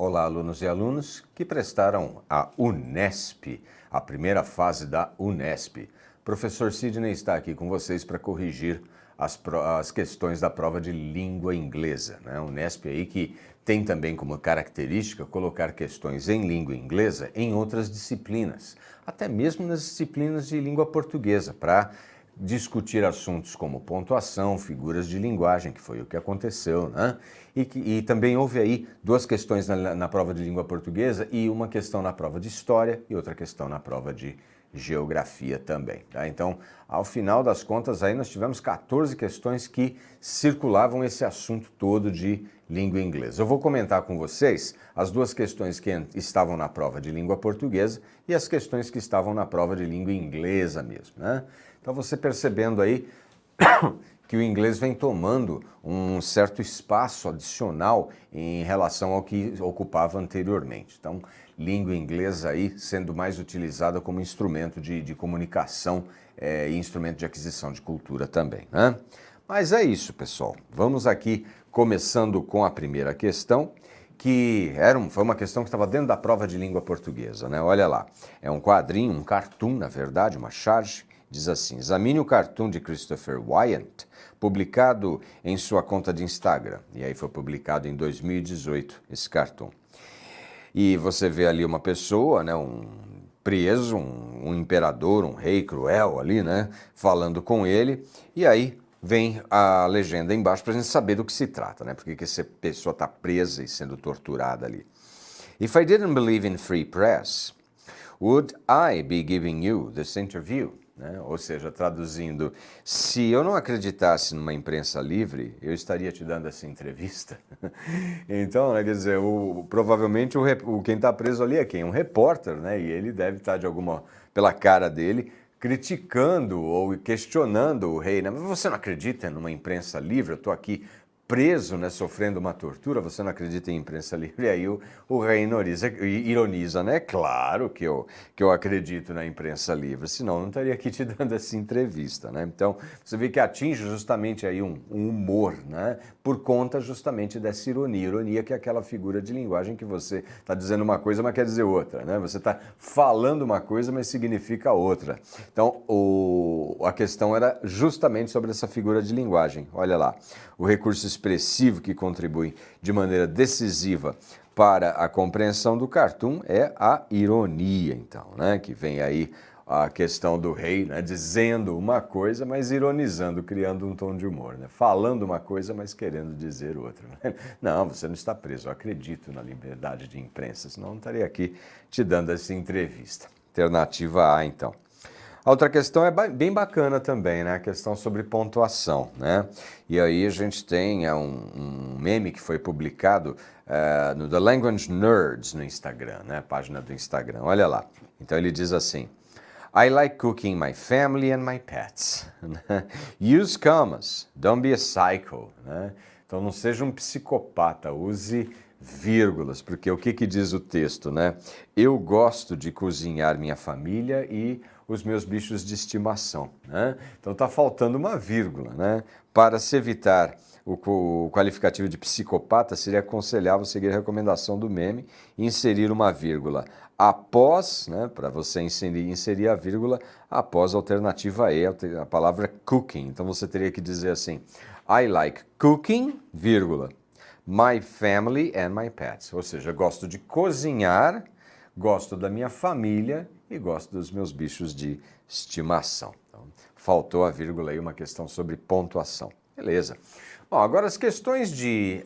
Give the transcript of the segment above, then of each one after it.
Olá, alunos e alunas que prestaram a Unesp, a primeira fase da Unesp. Professor Sidney está aqui com vocês para corrigir as questões da prova de língua inglesa, né? Unesp aí que tem também como característica colocar questões em língua inglesa em outras disciplinas, até mesmo nas disciplinas de língua portuguesa, para discutir assuntos como pontuação, figuras de linguagem, que foi o que aconteceu, né? E também houve aí duas questões na prova de língua portuguesa e uma questão na prova de história e outra questão na prova de geografia também, tá? Então, ao final das contas, aí nós tivemos 14 questões que circulavam esse assunto todo de língua inglesa. Eu vou comentar com vocês as duas questões que estavam na prova de língua portuguesa e as questões que estavam na prova de língua inglesa mesmo, né? Então, você percebendo aí que o inglês vem tomando um certo espaço adicional em relação ao que ocupava anteriormente. Então, língua inglesa aí sendo mais utilizada como instrumento de comunicação e instrumento de aquisição de cultura também, né? Mas é isso, pessoal. Vamos aqui começando com a primeira questão, que foi uma questão que estava dentro da prova de língua portuguesa, né? Olha lá, é um quadrinho, um cartoon, na verdade, uma charge. Diz assim: examine o cartoon de Christopher Wyant, publicado em sua conta de Instagram. E aí foi publicado em 2018, esse cartoon. E você vê ali uma pessoa, né, um preso, um imperador, um rei cruel ali, né, falando com ele. E aí vem a legenda embaixo para a gente saber do que se trata, né, porque que essa pessoa está presa e sendo torturada ali. If I didn't believe in free press, would I be giving you this interview? Né? Ou seja, traduzindo, se eu não acreditasse numa imprensa livre, eu estaria te dando essa entrevista. Então, né, quer dizer, provavelmente quem está preso ali é quem? Um repórter, né? E ele deve estar, pela cara dele, criticando ou questionando o rei, né? Mas você não acredita numa imprensa livre? Eu estou aqui preso, né, sofrendo uma tortura, você não acredita em imprensa livre? E aí o rei ironiza, né? Claro que eu acredito na imprensa livre, senão eu não estaria aqui te dando essa entrevista, né? Então, você vê que atinge justamente aí um humor, né? Por conta justamente dessa ironia que é aquela figura de linguagem que você está dizendo uma coisa, mas quer dizer outra, né? Você está falando uma coisa, mas significa outra. Então, a questão era justamente sobre essa figura de linguagem. Olha lá, o recurso expressivo que contribui de maneira decisiva para a compreensão do cartoon é a ironia, então, né? Que vem aí a questão do rei, né, dizendo uma coisa, mas ironizando, criando um tom de humor, né? Falando uma coisa, mas querendo dizer outra, né? Não, você não está preso, eu acredito na liberdade de imprensa, senão eu não estaria aqui te dando essa entrevista. Alternativa A, então. A outra questão é bem bacana também, né? A questão sobre pontuação, né? E aí a gente tem um meme que foi publicado no The Language Nerds no Instagram, né? A página do Instagram. Olha lá. Então ele diz assim: I like cooking my family and my pets. Use commas, don't be a psycho, né? Então não seja um psicopata, use vírgulas, porque o que diz o texto, né? Eu gosto de cozinhar minha família e os meus bichos de estimação, né? Então está faltando uma vírgula, né? Para se evitar o qualificativo de psicopata, seria aconselhável seguir a recomendação do meme e inserir uma vírgula após, né? Para você inserir a vírgula após a alternativa E, a palavra cooking. Então você teria que dizer assim: I like cooking, vírgula, my family and my pets. Ou seja, gosto de cozinhar, gosto da minha família e gosto dos meus bichos de estimação. Então, faltou a vírgula aí, uma questão sobre pontuação. Beleza. Bom, agora as questões de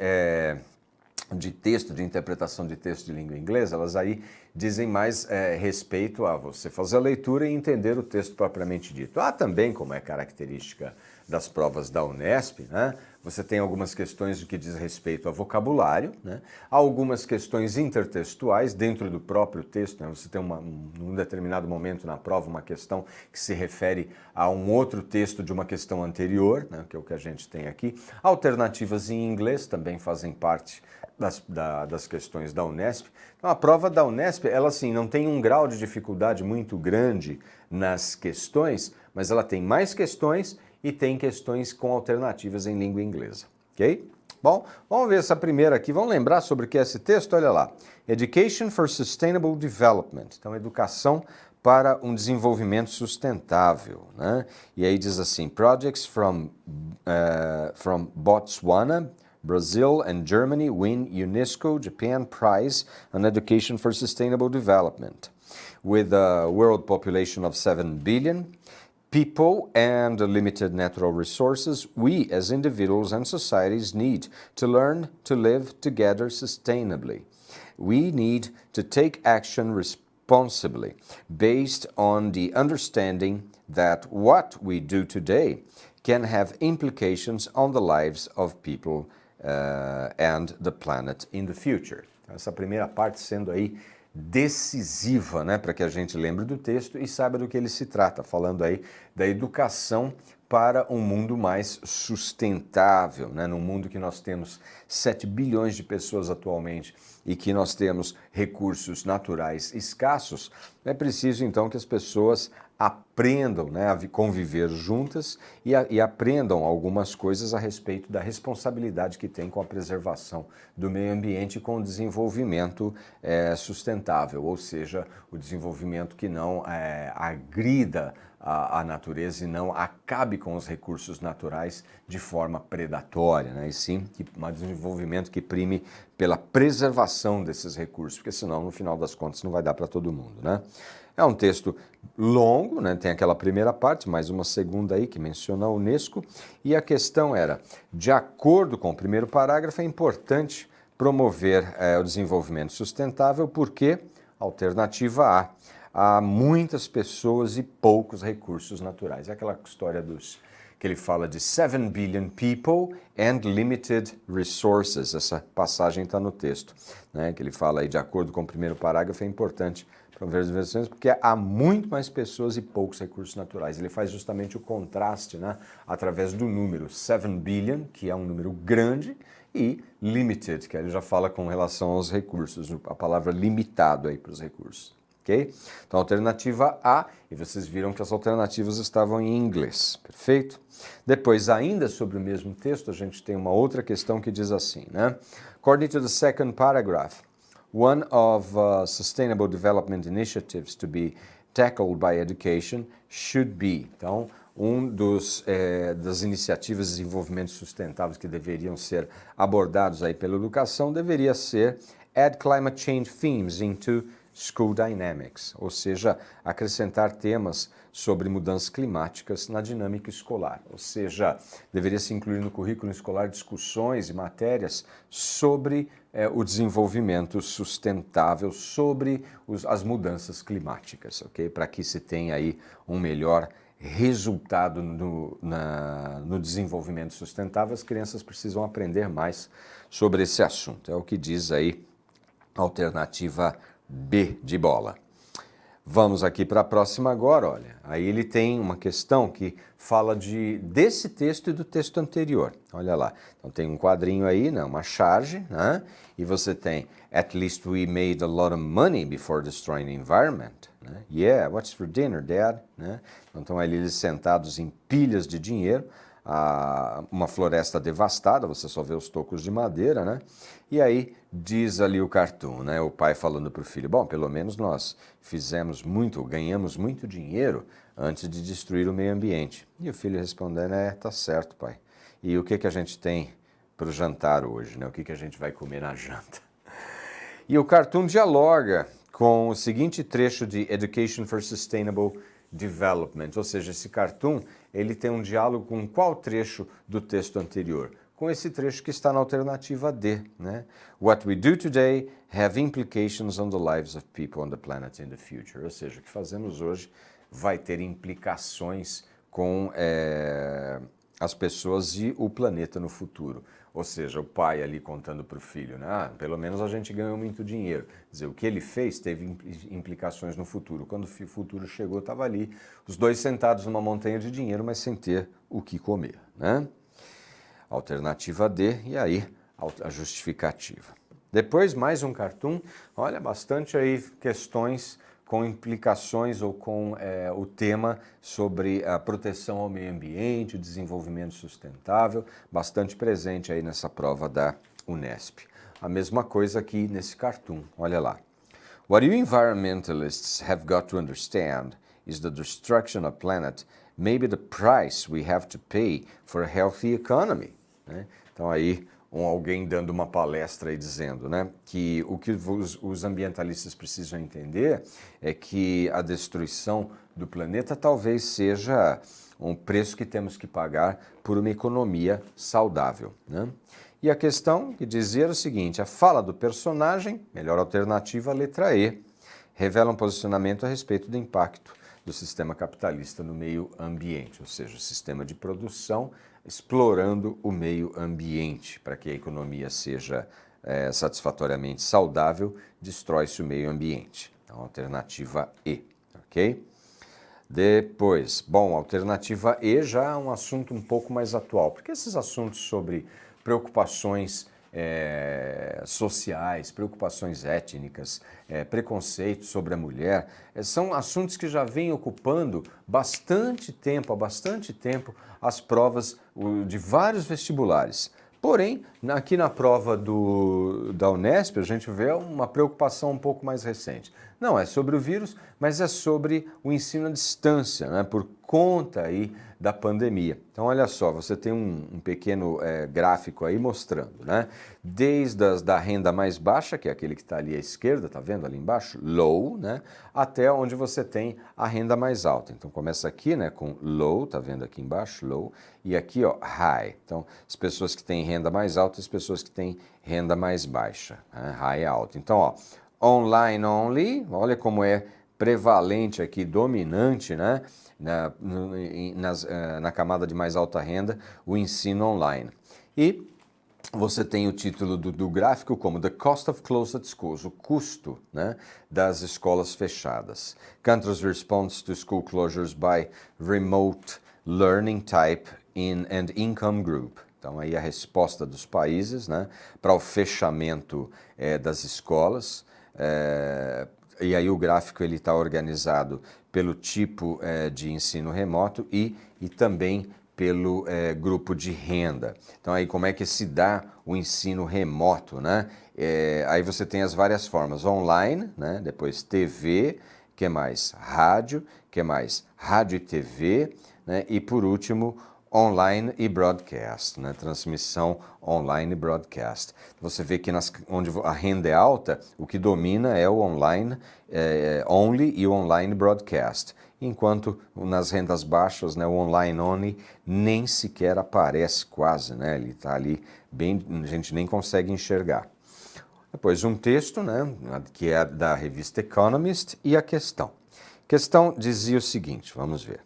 texto, de interpretação de texto de língua inglesa, elas aí dizem mais respeito a você fazer a leitura e entender o texto propriamente dito. Há também, como é característica das provas da Unesp, né? Você tem algumas questões do que diz respeito a vocabulário, né? Há algumas questões intertextuais dentro do próprio texto, né? Você tem num determinado momento na prova uma questão que se refere a um outro texto de uma questão anterior, né? Que é o que a gente tem aqui. Alternativas em inglês também fazem parte das questões da Unesp. Então, a prova da Unesp, ela assim, não tem um grau de dificuldade muito grande nas questões, mas ela tem mais questões e tem questões com alternativas em língua inglesa, ok? Bom, vamos ver essa primeira aqui. Vamos lembrar sobre o que é esse texto? Olha lá. Education for Sustainable Development. Então, educação para um desenvolvimento sustentável, né? E aí diz assim, projects from Botswana, Brazil and Germany win UNESCO Japan Prize on Education for Sustainable Development. With a world population of 7 billion people and limited natural resources, we as individuals and societies need to learn to live together sustainably. We need to take action responsibly, based on the understanding that what we do today can have implications on the lives of people and the planet in the future. Essa primeira parte sendo aí decisiva, né, para que a gente lembre do texto e saiba do que ele se trata, falando aí da educação para um mundo mais sustentável, né? Num mundo que nós temos 7 bilhões de pessoas atualmente e que nós temos recursos naturais escassos, é preciso então que as pessoas aprendam, né, a conviver juntas e aprendam algumas coisas a respeito da responsabilidade que tem com a preservação do meio ambiente e com o desenvolvimento sustentável, ou seja, o desenvolvimento que não agrida a natureza e não acabe com os recursos naturais de forma predatória, né? E sim, um desenvolvimento que prime pela preservação desses recursos, porque senão, no final das contas, não vai dar para todo mundo, né? É um texto longo, né? Tem aquela primeira parte, mais uma segunda aí que menciona a Unesco, e a questão era, de acordo com o primeiro parágrafo, é importante promover o desenvolvimento sustentável, porque, alternativa A, há muitas pessoas e poucos recursos naturais. É aquela história que ele fala de 7 billion people and limited resources. Essa passagem está no texto, né? Que ele fala aí, de acordo com o primeiro parágrafo, é importante promover as investições porque há muito mais pessoas e poucos recursos naturais. Ele faz justamente o contraste, né, através do número 7 billion, que é um número grande, e limited, que ele já fala com relação aos recursos, a palavra limitado aí para os recursos. Okay? Então, alternativa A, e vocês viram que as alternativas estavam em inglês, perfeito? Depois, ainda sobre o mesmo texto, a gente tem uma outra questão que diz assim, né? According to the second paragraph, one of sustainable development initiatives to be tackled by education should be. Então, das iniciativas de desenvolvimento sustentáveis que deveriam ser abordados aí pela educação deveria ser add climate change themes into School Dynamics, ou seja, acrescentar temas sobre mudanças climáticas na dinâmica escolar. Ou seja, deveria se incluir no currículo escolar discussões e matérias sobre o desenvolvimento sustentável, sobre as mudanças climáticas, ok? Para que se tenha aí um melhor resultado no desenvolvimento sustentável, as crianças precisam aprender mais sobre esse assunto. É o que diz aí a alternativa B de bola. Vamos aqui para a próxima agora, olha. Aí ele tem uma questão que fala desse texto e do texto anterior. Olha lá. Então tem um quadrinho aí, né, uma charge, né? E você tem at least we made a lot of money before destroying the environment. Né? Yeah, what's for dinner, Dad? Né? Então estão ali eles sentados em pilhas de dinheiro, uma floresta devastada, você só vê os tocos de madeira, né? E aí diz ali o cartoon, né? O pai falando para o filho, bom, pelo menos nós ganhamos muito dinheiro antes de destruir o meio ambiente. E o filho respondendo, tá certo, pai. E o que a gente tem para o jantar hoje, né? O que a gente vai comer na janta? E o cartoon dialoga com o seguinte trecho de Education for Sustainable Development, ou seja, esse cartoon, ele tem um diálogo com qual trecho do texto anterior? Com esse trecho que está na alternativa D, né? What we do today have implications on the lives of people on the planet in the future. Ou seja, o que fazemos hoje vai ter implicações com as pessoas e o planeta no futuro. Ou seja, o pai ali contando para o filho, né? Pelo menos a gente ganhou muito dinheiro. Quer dizer, o que ele fez teve implicações no futuro. Quando o futuro chegou, estava ali, os dois sentados numa montanha de dinheiro, mas sem ter o que comer, né? Alternativa D, e aí a justificativa. Depois, mais um cartoon, olha, bastante aí questões com implicações ou com o tema sobre a proteção ao meio ambiente, o desenvolvimento sustentável, bastante presente aí nessa prova da Unesp. A mesma coisa aqui nesse cartoon, olha lá. What you environmentalists have got to understand is the destruction of planet may be the price we have to pay for a healthy economy. Né? Então aí alguém dando uma palestra e dizendo, né, que o que os ambientalistas precisam entender é que a destruição do planeta talvez seja um preço que temos que pagar por uma economia saudável. Né? E a questão que dizia o seguinte, a fala do personagem, melhor alternativa, a letra E, revela um posicionamento a respeito do impacto do sistema capitalista no meio ambiente, ou seja, o sistema de produção explorando o meio ambiente. Para que a economia seja satisfatoriamente saudável, destrói-se o meio ambiente. Então, alternativa E, ok? Depois, bom, alternativa E já é um assunto um pouco mais atual, porque esses assuntos sobre preocupações sociais, preocupações étnicas, preconceito sobre a mulher, são assuntos que já vêm ocupando há bastante tempo as provas de vários vestibulares. Porém, aqui na prova da Unesp, a gente vê uma preocupação um pouco mais recente. Não é sobre o vírus, mas é sobre o ensino à distância, né, por conta aí da pandemia. Então, olha só, você tem um pequeno gráfico aí mostrando, né, desde da renda mais baixa, que é aquele que está ali à esquerda, tá vendo ali embaixo? Low, né, até onde você tem a renda mais alta. Então, começa aqui, né, com low, tá vendo aqui embaixo? Low. E aqui, ó, high. Então, as pessoas que têm renda mais alta, as pessoas que têm renda mais baixa. Né? High é alto. Então, ó, online only, olha como é prevalente aqui, dominante, né? Na camada de mais alta renda, o ensino online. E você tem o título do gráfico como The Cost of Closed Schools, o custo, né, das escolas fechadas. Countries' response to school closures by remote learning type and income group. Então aí a resposta dos países, né, para o fechamento das escolas. E aí o gráfico ele está organizado pelo tipo de ensino remoto e também pelo grupo de renda. Então aí como é que se dá o ensino remoto, né? Aí você tem as várias formas, online, né? Depois TV, que mais? Rádio, que mais? Rádio e TV, né? E por último, online e broadcast, né? Transmissão online e broadcast. Você vê que onde a renda é alta, o que domina é o online only e o online broadcast. Enquanto nas rendas baixas, né, o online only nem sequer aparece quase, né? Ele está ali bem, a gente nem consegue enxergar. Depois um texto, né, que é da revista Economist e a questão. A questão dizia o seguinte, vamos ver.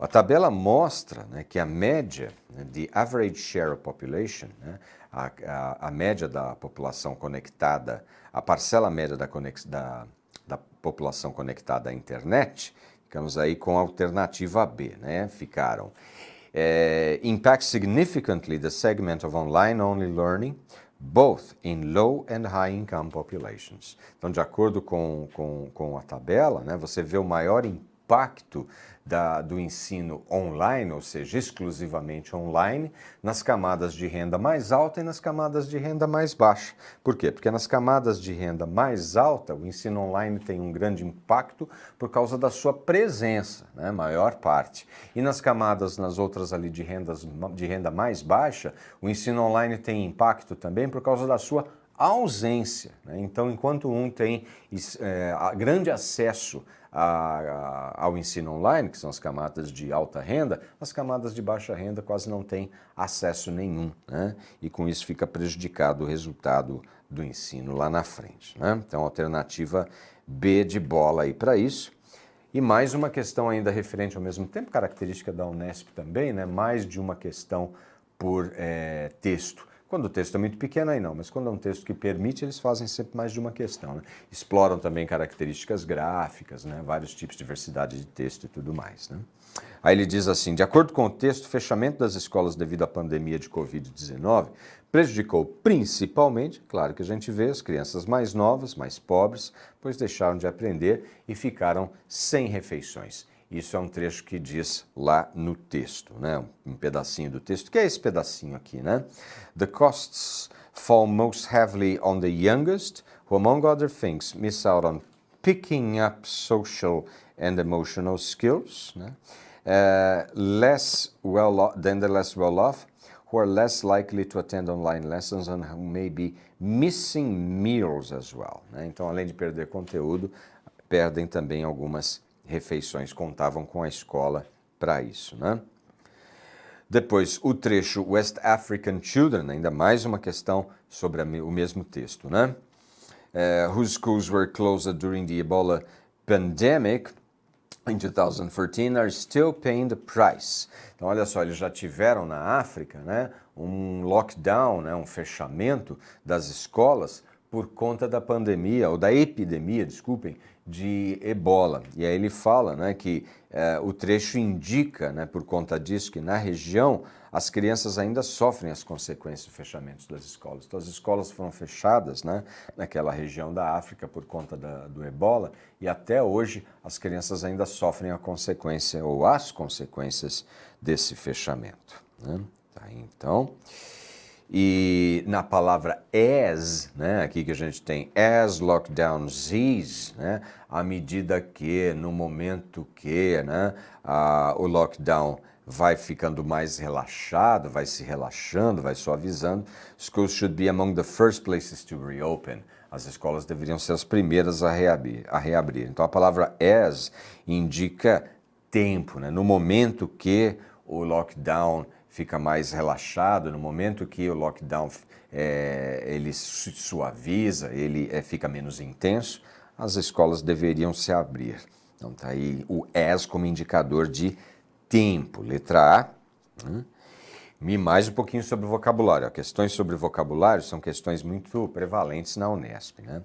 A tabela mostra, né, que a média, né, the average share of population, né, a média da população conectada, a parcela média da população conectada à internet, ficamos aí com a alternativa B, né, ficaram impact significantly the segment of online-only learning, both in low and high income populations. Então, de acordo com a tabela, né, você vê o maior impacto do ensino online, ou seja, exclusivamente online, nas camadas de renda mais alta e nas camadas de renda mais baixa. Por quê? Porque nas camadas de renda mais alta, o ensino online tem um grande impacto por causa da sua presença, né, maior parte. E nas outras ali de renda mais baixa, o ensino online tem impacto também por causa da sua ausência. Né? Então, enquanto um tem grande acesso ao ensino online, que são as camadas de alta renda, as camadas de baixa renda quase não têm acesso nenhum, né? E com isso fica prejudicado o resultado do ensino lá na frente, né? Então, alternativa B de bola aí para isso. E mais uma questão ainda referente ao mesmo tempo, característica da Unesp também, né? Mais de uma questão por texto. Quando o texto é muito pequeno, aí não, mas quando é um texto que permite, eles fazem sempre mais de uma questão, né? Exploram também características gráficas, né? Vários tipos de diversidade de texto e tudo mais, né? Aí ele diz assim, de acordo com o texto, o fechamento das escolas devido à pandemia de Covid-19 prejudicou principalmente, claro que a gente vê, as crianças mais novas, mais pobres, pois deixaram de aprender e ficaram sem refeições. Isso é um trecho que diz lá no texto, né? Um pedacinho do texto, que é esse pedacinho aqui, né? The costs fall most heavily on the youngest, who among other things miss out on picking up social and emotional skills, né? Less well than the less well off, who are less likely to attend online lessons and who may be missing meals as well, né? Então, além de perder conteúdo, perdem também algumas refeições, contavam com a escola para isso, né? Depois, o trecho West African Children, ainda mais uma questão sobre o mesmo texto, né? Whose schools were closed during the Ebola pandemic in 2014 are still paying the price. Então, olha só, eles já tiveram na África, né, um lockdown, né, um fechamento das escolas por conta da pandemia, ou da epidemia, desculpem, de ebola. E aí ele fala, né, que o trecho indica, né, por conta disso, que na região as crianças ainda sofrem as consequências do fechamento das escolas. Então as escolas foram fechadas, né, naquela região da África por conta do ebola e até hoje as crianças ainda sofrem a consequência ou as consequências desse fechamento, né? Tá, então... E na palavra as, né, aqui que a gente tem as lockdowns ease, né, à medida que, no momento que, né, o lockdown vai ficando mais relaxado, vai se relaxando, vai suavizando, schools should be among the first places to reopen. As escolas deveriam ser as primeiras a reabrir. Então a palavra as indica tempo, né, no momento que o lockdown fica mais relaxado, no momento que o lockdown ele se suaviza, ele fica menos intenso, as escolas deveriam se abrir. Então tá aí o as como indicador de tempo, letra A. E mais um pouquinho sobre vocabulário. Questões sobre vocabulário são questões muito prevalentes na Unesp, né?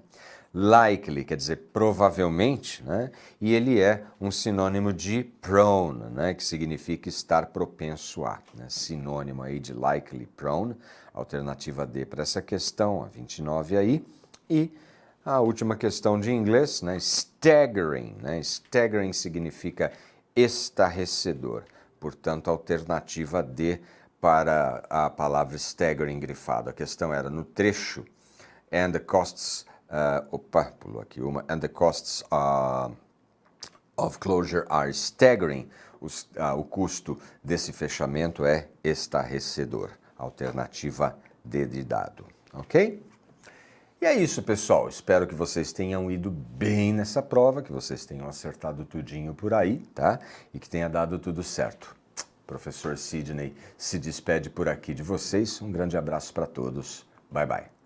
Likely quer dizer provavelmente, né? E ele é um sinônimo de prone, né? Que significa estar propenso a, né? Sinônimo aí de likely, prone, alternativa D para essa questão, a 29 aí. E a última questão de inglês, né? Staggering, né? Staggering significa estarrecedor, portanto, alternativa D para a palavra staggering grifado. A questão era no trecho, and the costs, pulou aqui uma, and the costs of closure are staggering. O custo desse fechamento é estarrecedor. Alternativa D de dado, ok? E é isso, pessoal. Espero que vocês tenham ido bem nessa prova, que vocês tenham acertado tudinho por aí, tá? E que tenha dado tudo certo. Professor Sidney se despede por aqui de vocês. Um grande abraço para todos. Bye, bye.